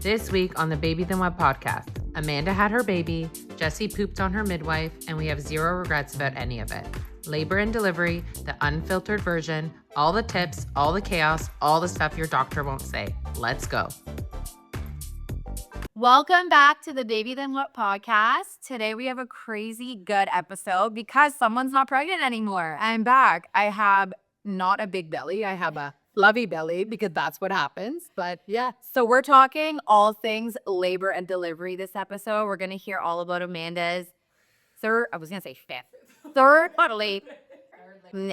This week on the Baby Then What podcast, Amanda had her baby, Jessie pooped on her midwife, and we have zero regrets about any of it. Labor and delivery, the unfiltered version, all the tips, all the chaos, all the stuff your doctor won't say. Let's go. Welcome back to the Baby Then What podcast. Today we have a crazy good episode because someone's not pregnant anymore. I'm back. I have not a big belly. I have a fluffy belly because that's what happens. But yeah, so we're talking all things labor and delivery this episode. We're going to hear all about Amanda's third bodily.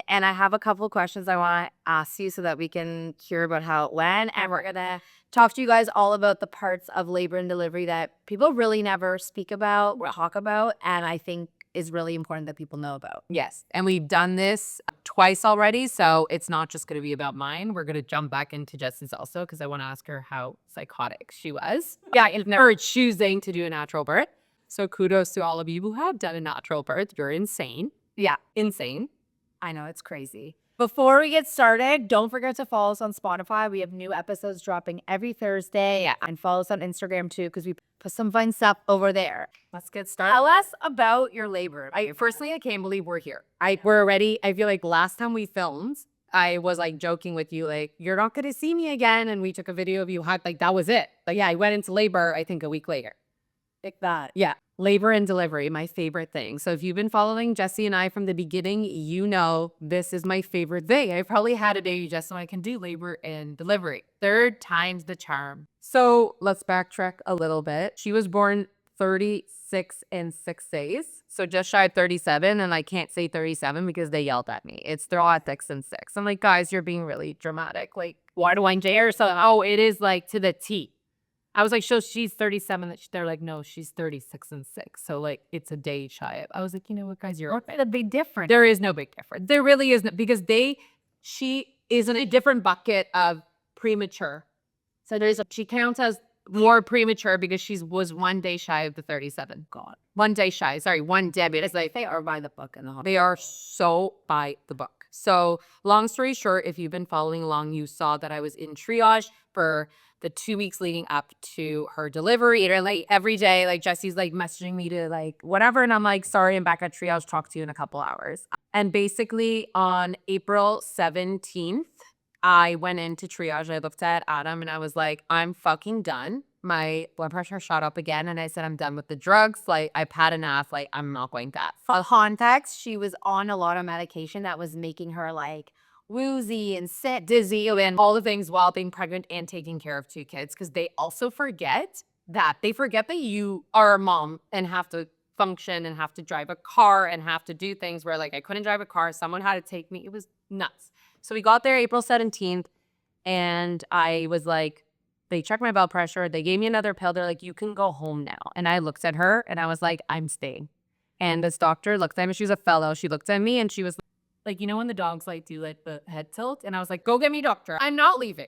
And I have a couple of questions I want to ask you so that we can hear about how it went. And we're going to talk to you guys all about the parts of labor and delivery that people really never speak about or talk about. And I think is really important that people know about. Yes, and we've done this twice already, so it's not just going to be about mine. We're going to jump back into Jessie's also because I want to ask her how psychotic she was. Yeah, and never choosing to do a natural birth. So kudos to all of you who have done a natural birth. You're insane. Yeah, insane. I know, it's crazy. Before we get started, don't forget to follow us on Spotify. We have new episodes dropping every Thursday. Yeah. And follow us on Instagram too because we put some fun stuff over there. Let's get started. Tell us about your labor. Firstly, I can't believe we're here. We're already, I feel like last time we filmed, I was like joking with you, like, you're not going to see me again. And we took a video of you, like that was it. Like, yeah, I went into labor, I think a week later. Like that. Yeah. Labor and delivery, my favorite thing. So if you've been following Jessie and I from the beginning, you know this is my favorite thing. I probably had a day just so I can do labor and delivery. Third time's the charm. So let's backtrack a little bit. She was born 36 and 6 days. So just shy of 37. And I can't say 37 because they yelled at me. It's they're all at 6 and 6. I'm like, guys, you're being really dramatic. Like, why do I dare? So, oh, it is like to the T. I was like, so she's 37. They're like, no, she's 36 and 6. So like, it's a day shy of. I was like, you know what, guys, you're a big difference. There is no big difference. There really isn't because she is in a different bucket of premature. So she counts as more premature because she was 1 day shy of the 37. God, 1 day shy. Sorry, 1 day. It's like they are by the book in the hospital. They are so by the book. So long story short, if you've been following along, you saw that I was in triage for the 2 weeks leading up to her delivery. And like every day, like Jessie's like messaging me to like whatever. And I'm like, sorry, I'm back at triage. Talk to you in a couple hours. And basically on April 17th, I went into triage. I looked at Adam and I was like, I'm fucking done. My blood pressure shot up again. And I said, I'm done with the drugs. Like I've had enough. Like I'm not going that. For context, she was on a lot of medication that was making her like woozy and sick, dizzy, and all the things while being pregnant and taking care of 2 kids. Because they also forget that you are a mom and have to function and have to drive a car and have to do things where like I couldn't drive a car. Someone had to take me. It was nuts. So we got there April 17th and I was like, they checked my blood pressure. They gave me another pill. They're like, you can go home now. And I looked at her and I was like, I'm staying. And this doctor looked at me. She was a fellow. She looked at me and she was like, you know when the dogs like do like the head tilt? And I was like, go get me doctor. I'm not leaving.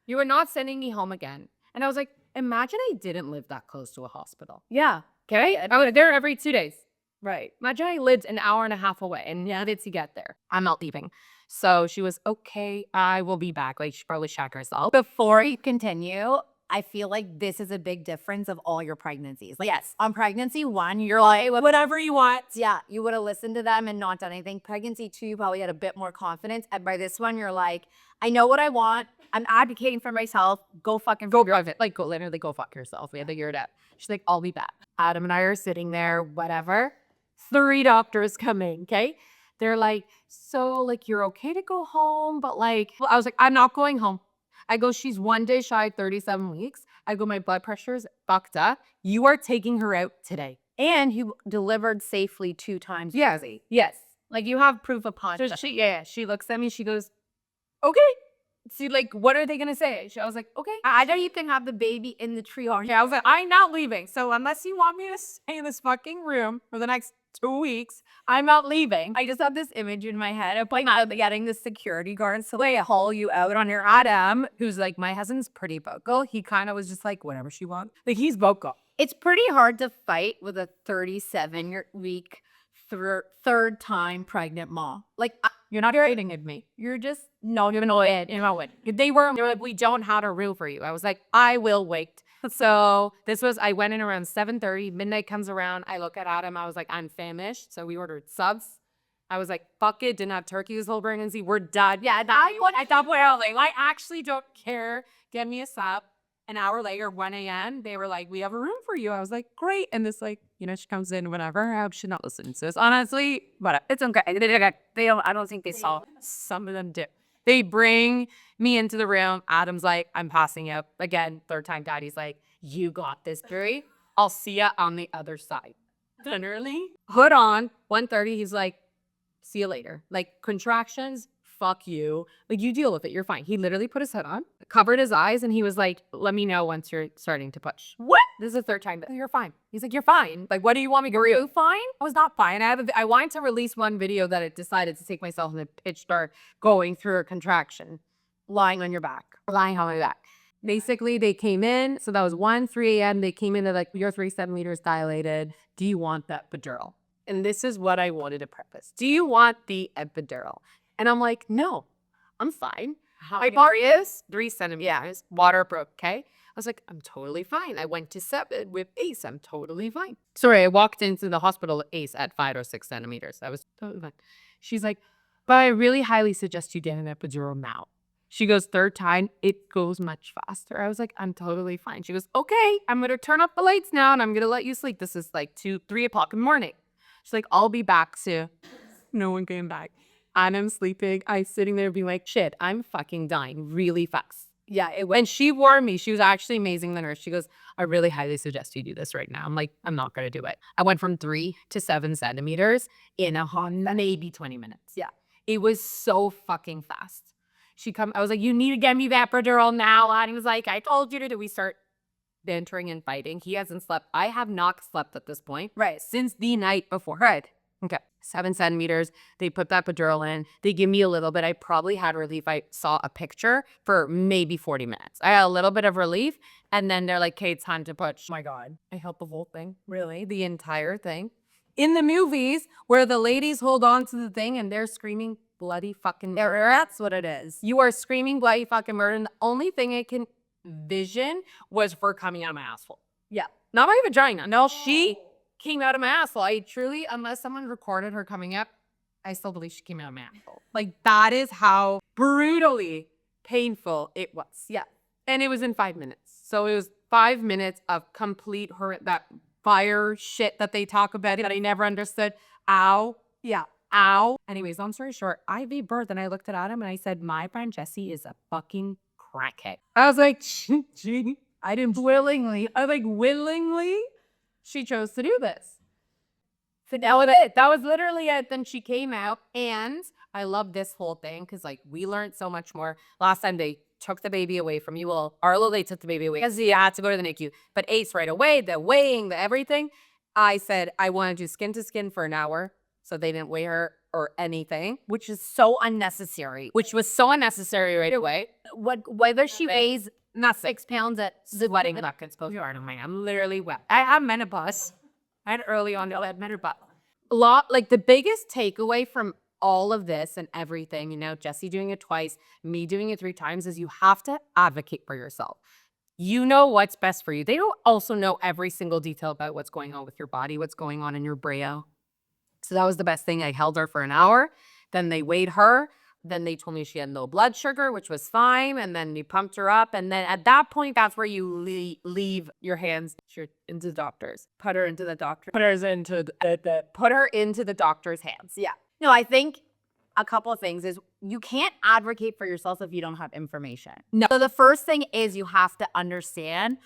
You are not sending me home again. And I was like, imagine I didn't live that close to a hospital. Yeah. Okay? I was there every 2 days. Right. Imagine I lived an hour and a half away and needed to get there. I'm not leaving. So she was, okay, I will be back. Like she probably shocked herself. Before you continue, I feel like this is a big difference of all your pregnancies. Like, yes, on pregnancy 1, you're like, whatever you want. Yeah, you would have listened to them and not done anything. Pregnancy 2, you probably had a bit more confidence. And by this one, you're like, I know what I want. I'm advocating for myself. Go drive it. Like, literally go fuck yourself. We had to hear it out. She's like, I'll be back. Adam and I are sitting there, whatever. 3 doctors coming, okay? They're like, so like, you're okay to go home, but like, I was like, I'm not going home. I go, she's 1 day shy, 37 weeks. I go, my blood pressure's fucked up. You are taking her out today. And you delivered safely 2 times. Yes. Yes. Like you have proof upon. So she looks at me. She goes, okay. See, like, what are they going to say? I was like, okay. I don't even have the baby in the triage. Yeah, I was like, I'm not leaving. So unless you want me to stay in this fucking room for the next 2 weeks, I'm not leaving. I just have this image in my head of like getting the security guards to like haul you out on your Adam, who's like, my husband's pretty vocal. He kind of was just like, whatever she wants. Like, he's vocal. It's pretty hard to fight with a 37-week third time pregnant mom. Like, you're not fighting at me. You're just no, you're annoyed. You know what? They were like, we don't have a room for you. I was like, I will wait. So I went in around 7:30, midnight comes around. I look at Adam. I was like, I'm famished. So we ordered subs. I was like, fuck it. Didn't have turkey this whole pregnancy. We're done. Yeah, at that point, I was like, I actually don't care. Get me a sub. An hour later, 1 a.m., they were like, we have a room for you. I was like, great. And this, like, she comes in whenever. I hope she's not listening to this. Honestly, but it's okay. They don't, I don't think they saw. Some of them did. They bring me into the room. Adam's like, I'm passing out. Again, third time, daddy's like, you got this, Brie. I'll see ya on the other side. Literally. Hood on, 1:30, he's like, see you later. Like, contractions, fuck you. Like, you deal with it. You're fine. He literally put his hood on, covered his eyes, and he was like, let me know once you're starting to push. What? This is the third time. You're fine. He's like, you're fine. Like, what do you want me to do? Were you fine? I was not fine. I wanted to release one video that it decided to take myself in the pitch dark going through a contraction. Lying on your back. Lying on my back. Basically, they came in. So that was 3 a.m. They came in. They're like, you're 3 centimeters dilated. Do you want that epidural? And this is what I wanted to preface. Do you want the epidural? And I'm like, no, I'm fine. My bar is 3 centimeters. Water broke, okay? I was like, I'm totally fine. I went to 7 with Ace. I'm totally fine. Sorry, I walked into the hospital with Ace at 5 or 6 centimeters. I was totally fine. She's like, but I really highly suggest you get an epidural now. She goes, third time, it goes much faster. I was like, I'm totally fine. She goes, okay, I'm going to turn off the lights now and I'm going to let you sleep. This is like 3 o'clock in the morning. She's like, I'll be back soon. No one came back. And I'm sleeping. I'm sitting there being like, shit, I'm fucking dying really fast. Yeah. And she warned me. She was actually amazing, the nurse. She goes, I really highly suggest you do this right now. I'm like, I'm not going to do it. I went from 3 to 7 centimeters in maybe 20 minutes. Yeah. It was so fucking fast. I was like, you need to get me that epidural now. And he was like, I told you to do. We start bantering and fighting. He hasn't slept. I have not slept at this point. Right. Since the night before. Right. Okay. 7 centimeters. They put that epidural in. They give me a little bit. I probably had relief. I saw a picture for maybe 40 minutes. I had a little bit of relief. And then they're like, okay, it's time to push. Oh my God. I held the whole thing. Really? The entire thing. In the movies where the ladies hold on to the thing and they're screaming bloody fucking murder. That's what it is. You are screaming bloody fucking murder. And the only thing I can vision was her coming out of my asshole. Yeah. Not my vagina. No, she came out of my asshole. I truly, unless someone recorded her coming up, I still believe she came out of my asshole. Like, that is how brutally painful it was. Yeah. And it was in 5 minutes. So it was 5 minutes of complete that fire shit that they talk about that I never understood. Ow. Yeah. Ow. Anyways, long story short, I gave birth and I looked at Adam and I said, my friend Jessie is a fucking crackhead. I was like, gee, I didn't willingly. I was like, willingly, she chose to do this. So that was it. That was literally it. Then she came out and I love this whole thing because like we learned so much more. Last time they took the baby away from you. Well, Arlo, they took the baby away because he had to go to the NICU. But Ace right away, the weighing, the everything. I said, I want to do skin to skin for an hour. So they didn't weigh her or anything, which is so unnecessary. Which was so unnecessary right away. Whether she weighs not 6 pounds at sweating, I'm not gonna suppose you are. I'm literally wet. I have menopause. I had early on, I had menopause. Like the biggest takeaway from all of this and everything, Jessie doing it twice, me doing it 3 times, is you have to advocate for yourself. You know what's best for you. They don't also know every single detail about what's going on with your body, what's going on in your brain. So that was the best thing. I held her for an hour. Then they weighed her. Then they told me she had low blood sugar, which was fine. And then they pumped her up. And then at that point, that's where you leave your hands into the doctors. Put her into the doctor. Put her into the doctor's hands. Yeah. No, I think a couple of things is you can't advocate for yourself if you don't have information. No. So the first thing is you have to understand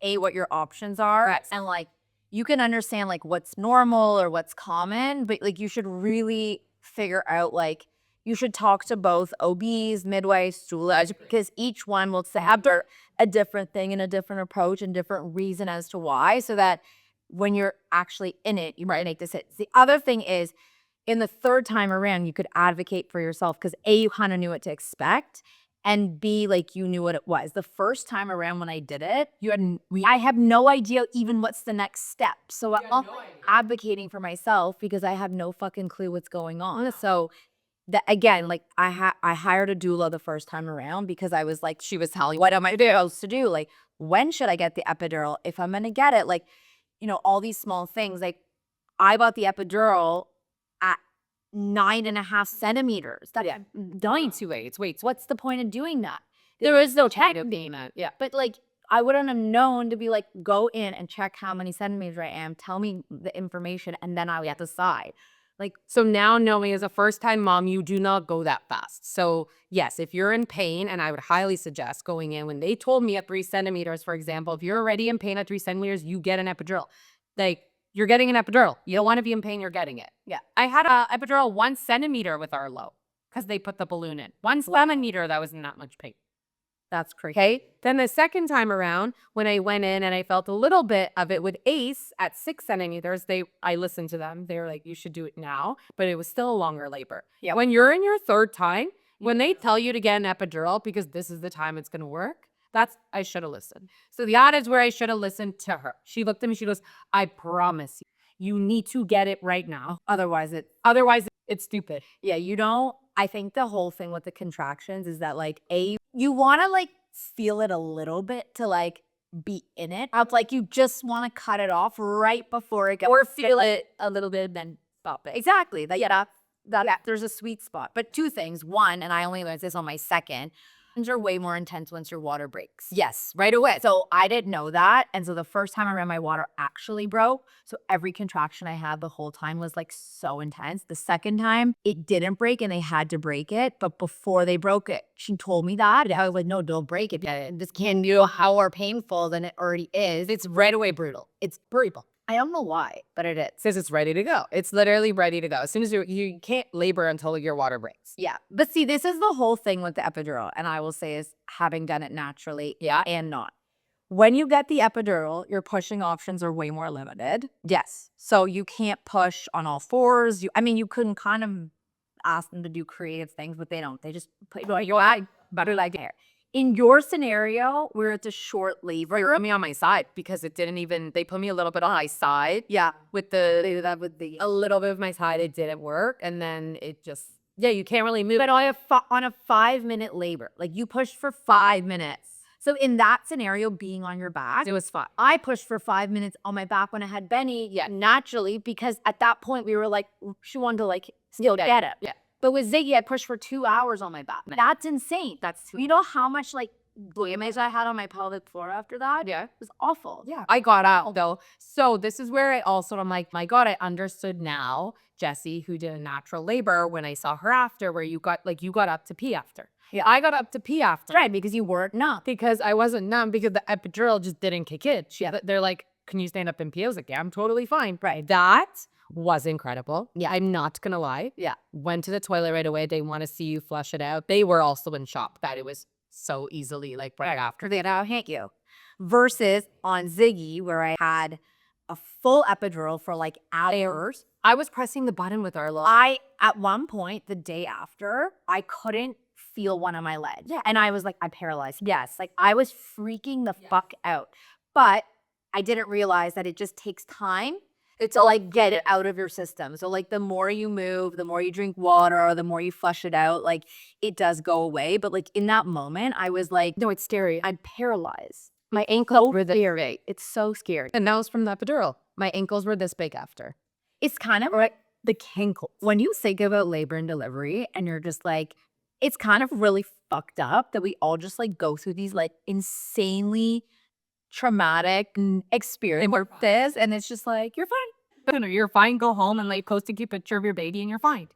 what your options are. Right. And like, you can understand like what's normal or what's common, but like you should really figure out like you should talk to both OBs, midwives, doulas, because each one will have a different thing and a different approach and different reason as to why, so that when you're actually in it, you might make this hit. The other thing is in the third time around, you could advocate for yourself because A, you kind of knew what to expect. And B, like you knew what it was. The first time around when I did it, I have no idea even what's the next step. So I'm advocating for myself because I have no fucking clue what's going on. So that again, like I hired a doula the first time around because I was like, she was telling me, what am I supposed to do? Like, when should I get the epidural? If I'm gonna get it, like, all these small things. Like, I bought the epidural at 9.5 centimeters. That's dying to wait. What's the point of doing that? There is no check being that. Yeah. But like, I wouldn't have known to be like, go in and check how many centimeters I am. Tell me the information, and then I would have to decide. Like, So now knowing as a first-time mom, you do not go that fast. So yes, if you're in pain, and I would highly suggest going in when they told me at 3 centimeters, for example, if you're already in pain at 3 centimeters, you get an epidural. Like, you're getting an epidural. You don't want to be in pain, you're getting it. Yeah. I had a epidural 1 centimeter with Arlo because they put the balloon in. 1 centimeter, that was not much pain. that's crazy. Okay. Then the second time around, when I went in and I felt a little bit of it with Ace at 6 centimeters, I listened to them. They were like, you should do it now. But it was still a longer labor. Yeah. When you're in your third time, when they tell you to get an epidural because this is the time it's going to work, I should have listened. So that is where I should have listened to her. She looked at me, she goes, I promise you need to get it right now. Otherwise, It's stupid. yeah, I think the whole thing with the contractions is that like, you want to like feel it a little bit to like be in it. It's like you just want to cut it off right before it gets, Or feel it a little bit, then stop it. exactly. That there's a sweet spot. But two things. One, and I only learned this on my second, are way more intense once your water breaks. Yes, right away. So I didn't know that. And so the first time around, my water actually broke. So every contraction I had the whole time was like so intense. The second time it didn't break and they had to break it. But before they broke it, she told me that. And I was like, no, don't break it. This can't be how more painful than it already is. It's right away brutal. It's brutal. I don't know why, but it is. Says it's ready to go. It's literally ready to go. As soon as you can't labor until your water breaks. Yeah. But see, this is the whole thing with the epidural. And I will say is having done it naturally and not. When you get the epidural, your pushing options are way more limited. Yes. So you can't push on all fours. You couldn't kind of ask them to do creative things, but they don't. They just put your eye better like hair. In your scenario, where it's a short labor, They put me on my side because it didn't even, they put me a little bit on my side. yeah, With a little bit of my side, it didn't work. And then it just, you can't really move. but on a 5-minute labor, like you pushed for 5 minutes. So in that scenario, being on your back, It was fun. I pushed for 5 minutes on my back when I had Benny, naturally, because at that point we were like, she wanted to like still get it. Yeah. But with Ziggy, I pushed for 2 hours on my back. That's insane. You know how much like damage I had on my pelvic floor after that? Yeah. It was awful. Yeah. I got out though. So this is where I'm like, my God, I understood now, Jessie, who did a natural labor, when I saw her after, where you got up to pee after. Yeah. I got up to pee after. Right, because you weren't numb. Because I wasn't numb because the epidural just didn't kick in. They're like, can you stand up and pee? I was like, yeah, I'm totally fine. Right. That was incredible. Yeah. I'm not going to lie. Yeah. Went to the toilet right away. They want to see you flush it out. They were also in shock that it was so easily like right after. They don't thank you. Versus on Ziggy, where I had a full epidural for like hours. I was pressing the button with Arlo. At one point, the day after, I couldn't feel one of my legs. Yeah. And I was like, I'm paralyzed. Yes. Like I was freaking the fuck out. But I didn't realize that it just takes time to like get it out of your system. So like the more you move, the more you drink water, the more you flush it out, like it does go away. But like in that moment, I was like, No, it's scary. I'm paralyzed. My ankles were scary. It's so scary. And that was from the epidural. My ankles were this big after. It's kind of like the kinkles. When you think about labor and delivery and you're just like, it's kind of really fucked up that we all just like go through these like insanely traumatic experiences. And it's just like, you're fine. You're fine. Go home and like post a cute picture of your baby and you're fine.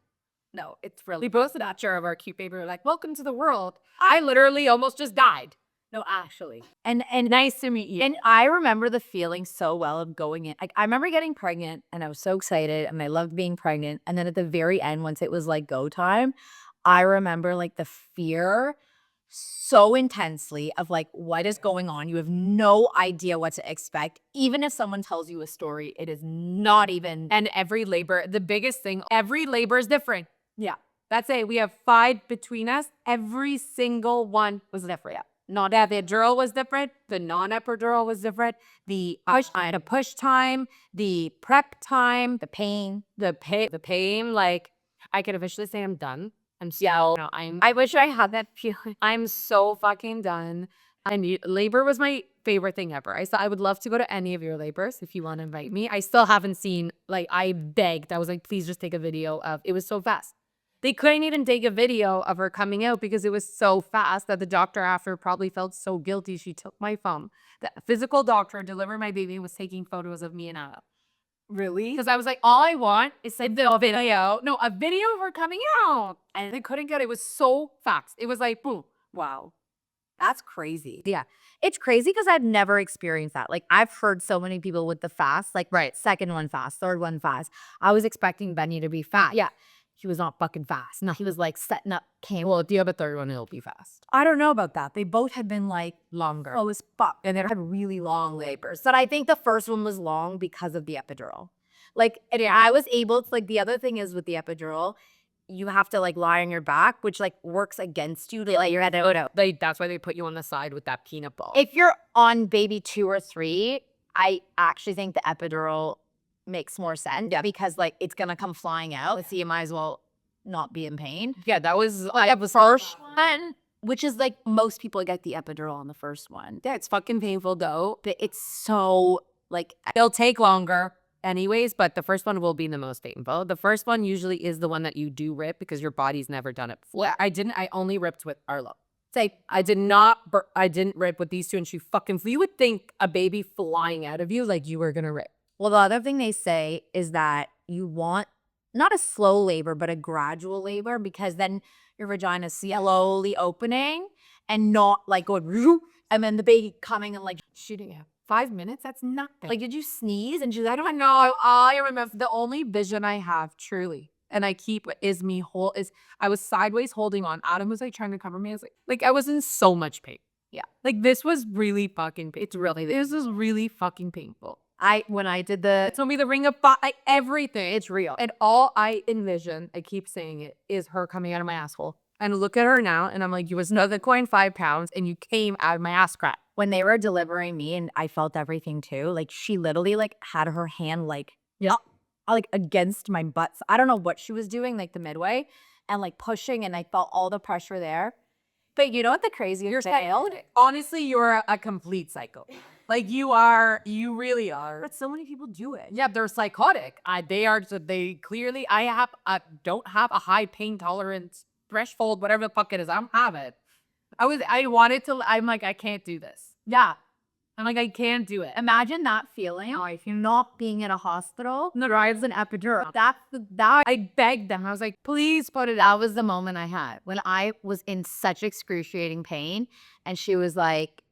No, it's really. We posted a picture of our cute baby. We're like, welcome to the world. I literally almost just died. No, actually. And Nice to meet you. And I remember the feeling so well of going in. Like I remember getting pregnant and I was so excited and I loved being pregnant. And then at the very end, once it was like go time, I remember like the fear so intensely of like, what is going on? You have no idea what to expect. Even if someone tells you a story, it is not even. And every labor, the biggest thing, every labor is different. Yeah. That's it. We have 5 between us. Every single one was different. Not that the epidural was different. The non-epidural was different. The push time, the prep time, The pain. the pain. Like I could officially say I'm done. I'm so, I wish I had that feeling. I'm so fucking done. Labor was my favorite thing ever. I would love to go to any of your labors if you want to invite me. I still haven't seen, like, I begged. I was like, please just take a video of, it was so fast. They couldn't even take a video of her coming out because it was so fast that the doctor after probably felt so guilty. She took my phone. The physical doctor delivered my baby and was taking photos of me and Anna. Really? Because I was like, all I want is a video. No, a video of her coming out. And they couldn't get it. It was so fast. It was like, boom. Wow. That's crazy. Yeah. It's crazy because I've never experienced that. Like, I've heard so many people with the fast, like, Right. second one fast, third one fast. I was expecting Benny to be fast. Yeah. He was not fucking fast. No, he was like setting up camp. Well, if you have a third one, it'll be fast. I don't know about that. They both had been like Longer. slow as fuck. And they had really long labors. But I think the first one was long because of the epidural. Like, and I was able to, like, the other thing is with the epidural, you have to like lie on your back, which like works against you. Like, your head out. That's why they put you on the side with that peanut ball. If you're on baby 2 or 3, I actually think the epidural makes more sense. Yeah. Because like it's gonna come flying out. So you might as well not be in pain. Yeah, that was The first one, which is like most people get the epidural on the first one. yeah, it's fucking painful though. But it's so like It'll take longer anyways, but the first one will be the most painful. The first one usually is the one that you do rip because your body's never done it before. I only ripped with Arlo. say I didn't rip with these two and she fucking flew. You would think a baby flying out of you like you were gonna rip. well, the other thing they say is that you want not a slow labor, but a gradual labor, because then your vagina is slowly opening and not like going, and then the baby coming and like Shooting out. 5 minutes? That's nothing. like, did you sneeze? And she's like, I don't know. No, I remember the only vision I have truly, and I keep is I was sideways holding on. Adam was like trying to cover me. I was like I was in so much pain. Yeah. Like this was really fucking this was really fucking painful. When I did the, It told me the ring of fire, like everything. it's real. And all I envision, I keep saying it, is her coming out of my asshole. And look at her now, and I'm like, you was another 0.5 pounds, and you came out of my ass crack. When they were delivering me and I felt everything too, like she literally like had her hand like, Yeah. like against my butt. So I don't know what she was doing, like the midway, and like pushing, and I felt all the pressure there. But you know what the craziest thing? Honestly, you're a complete psycho. Like you really are. But so many people do it. Yeah, they're psychotic. They clearly, don't have a high pain tolerance threshold, whatever the fuck it is. I don't have it. I'm like, I can't do this. Yeah. I'm like, I can't do it. Imagine that feeling. Oh, if you're not being in a hospital, No, drives an epidural. that I begged them. I was like, please put it that out. was the moment I had when I was in such excruciating pain. And she was like,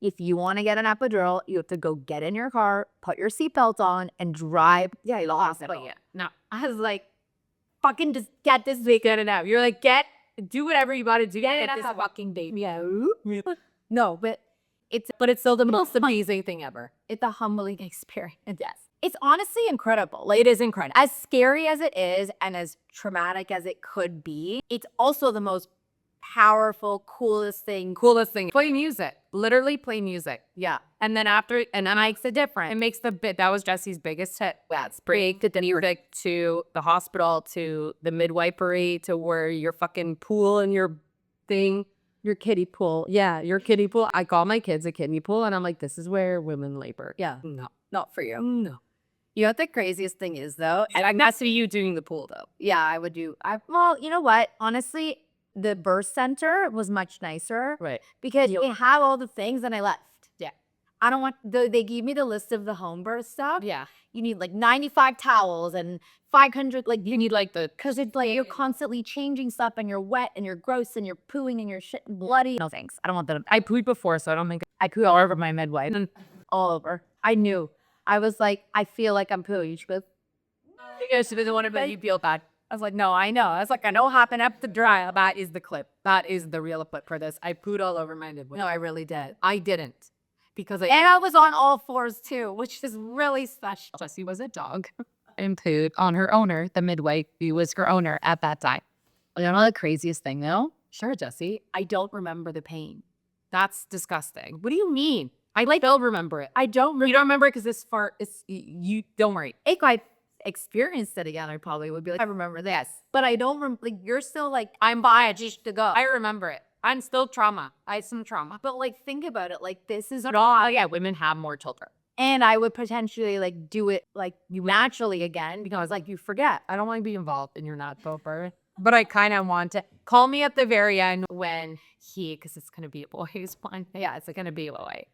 if you want to get an epidural, you have to go get in your car, put your seatbelt on, and drive to the hospital. But yeah, no. I was like, fucking just get this baby. Get it out. You're like, do whatever you gotta do. Get it this out. fucking baby. Yeah. No, but It's still the most amazing thing ever. it's a humbling experience. Yes. It's honestly incredible. Like, It is incredible. as scary as it is and as traumatic as it could be, it's also the most powerful, coolest thing. Coolest thing. Play music. Literally play music. Yeah. And then it makes it different. It makes that was Jessie's biggest hit. That's break to music to the hospital to the midwifery to where your fucking pool and your thing, your kiddie pool. Yeah, your kiddie pool. I call my kids a kiddie pool and I'm like, this is where women labor. Yeah. No. Not for you. No. You know what the craziest thing is though? And that's for you doing the pool though. Yeah, I would do. Well, you know what? Honestly, the birth center was much nicer Right. because they have all the things and I left. Yeah. I don't want, they gave me the list of the home birth stuff. Yeah. You need like 95 towels and 500, like, You need like the because it's like you're constantly changing stuff and you're wet and you're gross and you're pooing and you're shit and bloody. No thanks. I don't want that. I pooed before, so I don't think I pooed all over my midwife. And All over. I knew. I was like, I feel like I'm pooing. She goes, she doesn't want to make you feel bad. I was like, no, I know. I was like, I know hopping up the dry. That is the clip. That is the real clip for this. I pooed all over my midwife. no, I really did. I didn't. Because And I was on all fours too, which is really special. Jessie was a dog and pooed on her owner, the midwife, who was her owner at that time. You know the craziest thing though? Sure, Jessie. I don't remember the pain. That's disgusting. What do you mean? I still remember it. I don't. You don't remember it because this fart is, you don't worry. It experienced it again, I probably would be like, I remember this. But I don't like, you're still like, I'm biased to go. I remember it. I'm still trauma. I had some trauma. But like, think about it. Like, this is Oh, yeah, women have more children. and I would potentially like do it like you naturally again because like you forget. I don't want to be involved in your natural birth, but I kind of want to. Call me at the very end when because it's going to be a boy who's fine. Yeah, it's going to be a boy.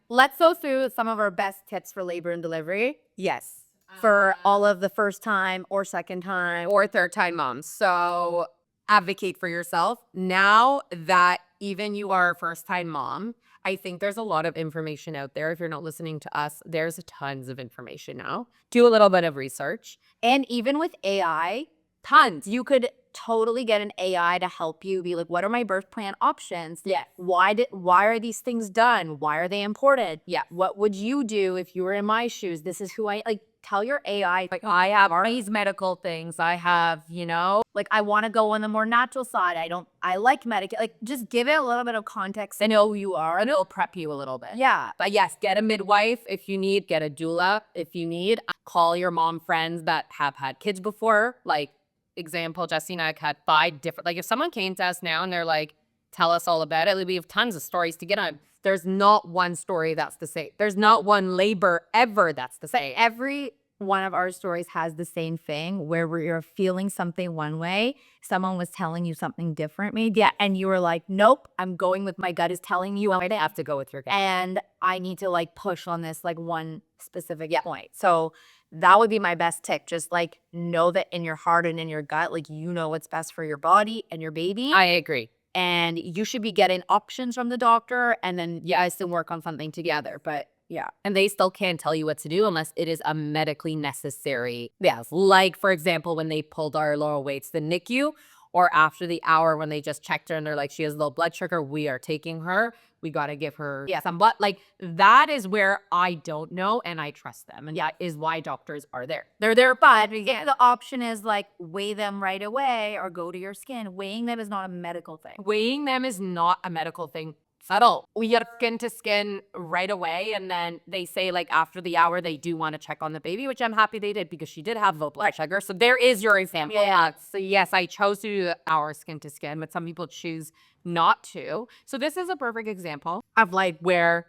Let's go through some of our best tips for labor and delivery. Yes. For all of the first time or second time Or third time moms. So advocate for yourself. Now that even you are a first time mom, I think there's a lot of information out there. If you're not listening to us, there's tons of information now. Do a little bit of research. and even with AI, tons. You could totally get an AI to help you be like, what are my birth plan options? Yeah. Why are these things done? Why are they important? Yeah. What would you do if you were in my shoes? This is who I like. Tell your AI, Like I have all these medical things. I have, like, I want to go on the more natural side. I like medical. Like, just give it a little bit of context and know who you are. and it'll prep you a little bit. Yeah. But yes, get a midwife if you need, get a doula if you need. Call your mom friends that have had kids before. Like, example, Jessie and I had 5 different, like if someone came to us now and they're like, tell us all about it, we have tons of stories to get on. There's not one story that's the same. There's not one labor ever that's the same. Every one of our stories has the same thing where you're feeling something one way. Someone was telling you something different, maybe. Yeah. And you were like, nope, I'm going with my gut is telling you. I have to go with your gut. And I need to like push on this like one specific point. So that would be my best tip. Just like know that in your heart and in your gut, like you know what's best for your body and your baby. I agree. And you should be getting options from the doctor and then you guys can work on something together. But yeah. And they still can't tell you what to do unless it is a medically necessary. Yes. Like, for example, when they pulled our lower weights, the NICU, or after the hour when they just checked her and they're like, she has low blood sugar, we are taking her. We got to give her some blood. Like, that is where I don't know and I trust them. And that is why doctors are there. They're there, but the option is like weigh them right away or go to your skin. Weighing them is not a medical thing. Weighing them is not a medical thing at all. We get skin to skin right away. And then they say like after the hour, they do want to check on the baby, which I'm happy they did because she did have low blood sugar. So there is your example. Yeah. So yes, I chose to do our skin to skin, but some people choose not to. So this is a perfect example of like where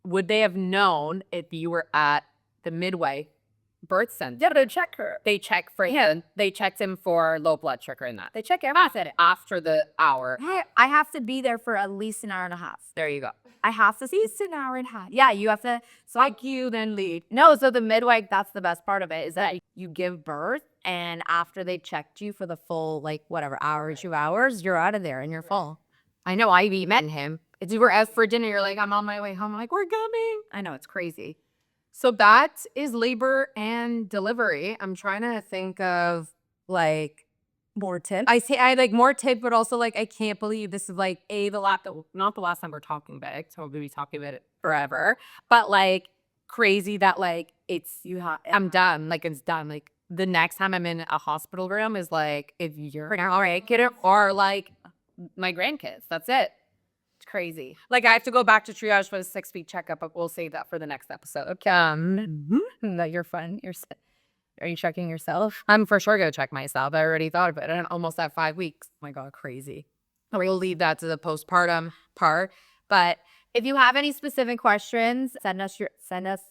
would they have known if you were at the midwife birth center? Yeah, to check her. They check for him. They checked him for low blood sugar and that. They check everything. After the hour. I have to be there for at least an hour and a half. There you go. I have to see it's an hour and a half. Yeah, you have to. So Like you then lead. no, so the midwife, that's the best part of it is that you give birth and after they checked you for the full, like whatever, hour, 2 hours, you're out of there and you're full. I know. I met him. It's we were out for dinner. You're like, I'm on my way home. I'm like, we're coming. I know, it's crazy. So that is labor and delivery. I'm trying to think of like More tips. I like more tips, but also like I can't believe this is like not the last time we're talking about it. So we'll be talking about it forever. But like crazy that like I'm done. Like it's done. Like the next time I'm in a hospital room is like if you're all right, get it, or like my grandkids. That's it. It's crazy. Like I have to go back to triage for the 6-week checkup, but we'll save that for the next episode. That you're fun. Are you checking yourself? I'm for sure gonna check myself. I already thought of it. I'm almost at 5 weeks. Oh my God, crazy. We'll leave that to the postpartum part. But If you have any specific questions, send us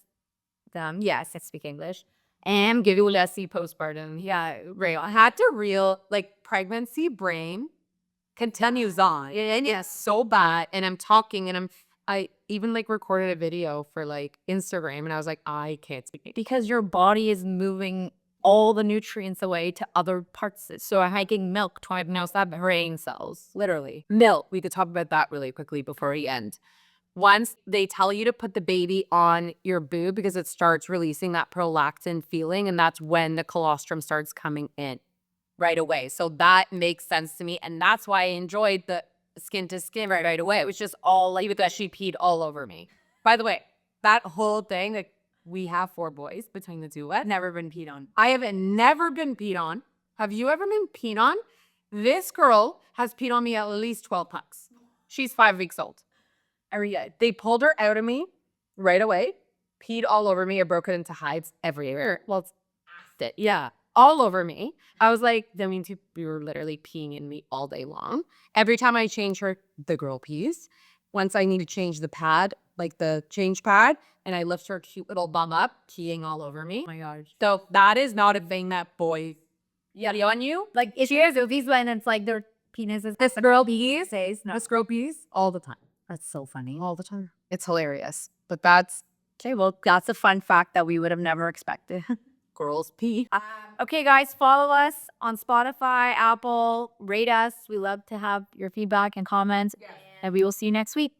them. Yes, I speak English. and give you Jessie postpartum. Yeah, Real. I had to like pregnancy brain continues on. And it's so bad. And I'm talking and I even like recorded a video for like Instagram and I was like, I can't speak. because your body is moving all the nutrients away to other parts. So I'm hiking milk to diagnose that brain cells, literally. Milk. We could talk about that really quickly before we end. Once they tell you to put the baby on your boob because it starts releasing that prolactin feeling, and that's when the colostrum starts coming in right away. So that makes sense to me, and that's why I enjoyed the skin to skin right away. It was just all like that she peed all over me. By the way, that whole thing, like we have 4 boys between the two. Never been peed on. I have never been peed on. Have you ever been peed on? This girl has peed on me at least 12 times. She's 5 weeks old. Every day. They pulled her out of me right away. peed all over me or broke it into hives everywhere. Well, it's it. Yeah. All over me. I was like, that means you were literally peeing in me all day long. Every time I change her, the girl pees. Once I need to change the pad, like the change pad, and I lift her cute little bum up, peeing all over me. Oh my gosh. So that is not a thing that boys yell on you. Like, if she has movies when it's like their penis is this girl pees, says no. This girl pees all the time. That's so funny. All the time. It's hilarious. But that's Okay, well, that's a fun fact that we would have never expected. girls pee. Okay, guys, follow us on Spotify, Apple, rate us. We love to have your feedback and comments. And we will see you next week.